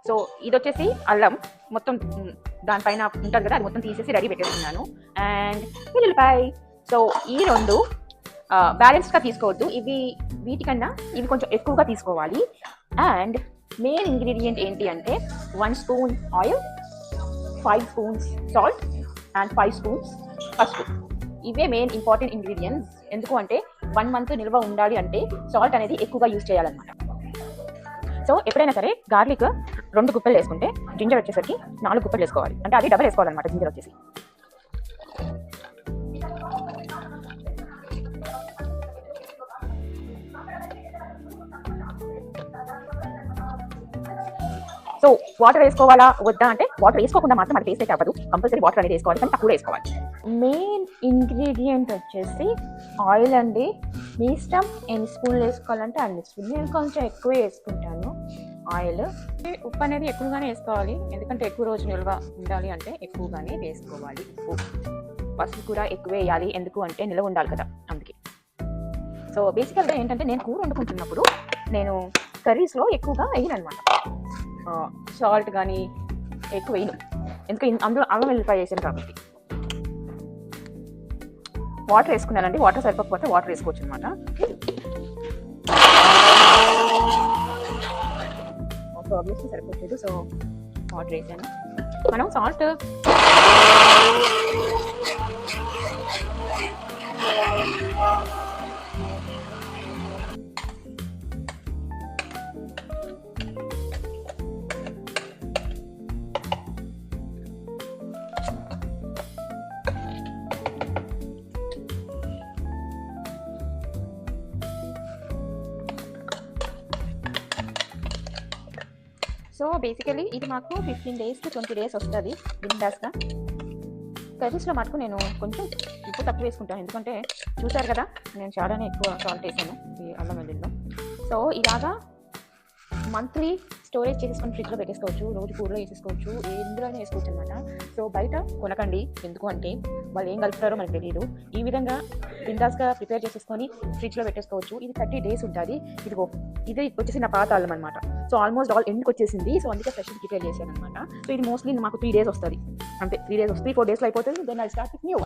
So ఇది వచ్చేసి అల్లం మొత్తం దానిపైన ఉంటుంది కదా, అది మొత్తం తీసేసి రెడీ పెట్టేస్తున్నాను. అండ్ వెల్లుల్లిపాయ. సో ఈ రెండు బ్యాలెన్స్గా తీసుకోవద్దు, వీటికన్నా ఇవి కొంచెం ఎక్కువగా తీసుకోవాలి. అండ్ మెయిన్ ఇంగ్రీడియంట్ ఏంటి అంటే 1 spoon oil, 5 spoons salt and 5 spoons పసుపు. ఇవే మెయిన్ ఇంపార్టెంట్ ఇంగ్రీడియంట్స్. ఎందుకు అంటే 1 మంత్ నిల్వ ఉండాలి అంటే సాల్ట్ అనేది ఎక్కువగా యూజ్ చేయాలన్నమాట. సో ఎప్పుడైనా సరే గార్లిక్ 2 గుప్పలు వేసుకుంటే జింజర్ వచ్చేసరికి 4 గుప్పలు వేసుకోవాలి, అంటే అది డబల్ వేసుకోవాలన్నమాట జింజర్ వచ్చేసి. సో వాటర్ వేసుకోవాలా వద్దా అంటే వాటర్ వేసుకోకుండా మాత్రం అది టేస్ట్ అయితే అవ్వదు, కంపల్సరీ వాటర్ అనేది వేసుకోవాలి, కానీ తక్కువ వేసుకోవాలి. మెయిన్ ఇంగ్రీడియంట్ వచ్చేసి ఆయిల్ అండి. మీ ఇష్టం ఎన్ని స్పూన్లు వేసుకోవాలంటే అన్ని స్పూన్లు, నేను కొంచెం ఎక్కువ వేసుకుంటాను ఆయిల్. ఉప్పు అనేది ఎక్కువగానే వేసుకోవాలి, ఎందుకంటే ఎక్కువ రోజు నిల్వ ఉండాలి అంటే ఎక్కువగానే వేసుకోవాలి ఉప్పు. పసుపు కూడా ఎక్కువ వేయాలి, ఎందుకు అంటే నిల్వ ఉండాలి కదా, అందుకే. సో బేసికల్గా ఏంటంటే నేను కూర వండుకుంటున్నప్పుడు నేను కర్రీస్లో ఎక్కువగా వేయను అనమాట, సాల్ట్ కానీ ఎక్కువ వేయను, ఎందుకంటే అందులో అల్లం వెల్లిపాయ వేసాను కాబట్టి. వాటర్ వేసుకున్నానండి, వాటర్ సరిపోకపోతే వాటర్ వేసుకోవచ్చు అనమాట. ఆబ్వియస్లీ సరిపోతుంది, సో వాటర్ వేసాను. మనం సాల్ట్ సో బేసికలీ ఇది మాకు 15 days to 20 days వస్తుంది బిందాస్గా. కర్రీస్లో మటుకు నేను కొంచెం ఉప్పు తక్కువ వేసుకుంటాను, ఎందుకంటే చూసారు కదా నేను చాలానే ఎక్కువ సాల్ట్ వేసాను ఈ అల్లం వెల్లుల్లిలో. సో ఇలాగా మంత్లీ స్టోరేజ్ చేసేసుకొని ఫ్రిడ్జ్లో పెట్టేసుకోవచ్చు, రోజు కూరలో వేసేసుకోవచ్చు, ఎందులోనే వేసుకోవచ్చు అనమాట. సో బయట కొనకండి, ఎందుకు అంటే వాళ్ళు ఏం కలుపుతారో మనకు తెలియదు. ఈ విధంగా బిందాస్గా ప్రిపేర్ చేసేసుకొని ఫ్రిడ్జ్లో పెట్టేసుకోవచ్చు. ఇది 30 days ఉంటుంది. ఇది వచ్చేసి నా పాత అల్లం అనమాట. సో ఆల్మోస్ట్ ఆల్ ఎండ్కి వచ్చేసింది, సో అందుకే ఫ్రెష్ ప్రిపేర్ చేశాను అనమాట. సో ఇది మోస్ట్లీ మాకు 3 days వస్తుంది, అంతే. 3 days 3-4 days అయిపోతుంది. Then I start with new.